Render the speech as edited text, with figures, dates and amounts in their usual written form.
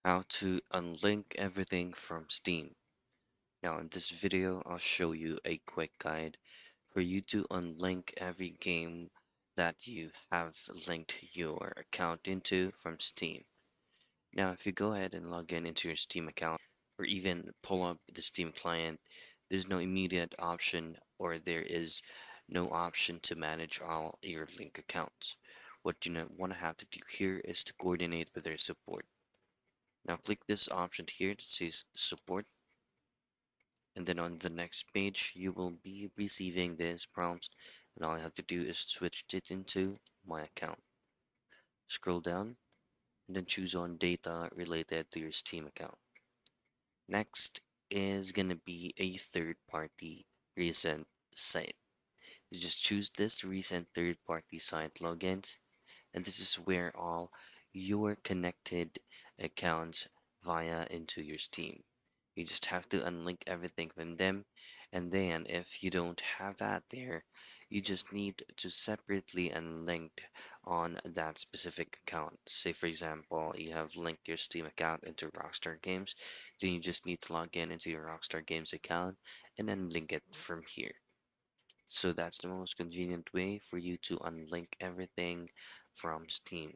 how to unlink everything from Steam. Now, in this video, I'll show you a quick guide for you to unlink every game that you have linked your account into from Steam. Now, if you go ahead and log in into your Steam account or even pull up the Steam client, there's no immediate option or there is no option to manage all your link accounts. What you want to have to do here is to coordinate with their support. Now click this option here that says support, and then on the next page you will be receiving this prompt, and all I have to do is switch it into my account. Scroll down and then choose on data related to your Steam account. Next is gonna be a third party recent site. You just choose this recent third party site logins, and this is where all your connected accounts via into your Steam. You just have to unlink everything from them. And then if you don't have that there, you just need to separately unlink on that specific account. Say for example, you have linked your Steam account into Rockstar Games, then you just need to log in into your Rockstar Games account and then link it from here. So that's the most convenient way for you to unlink everything from Steam.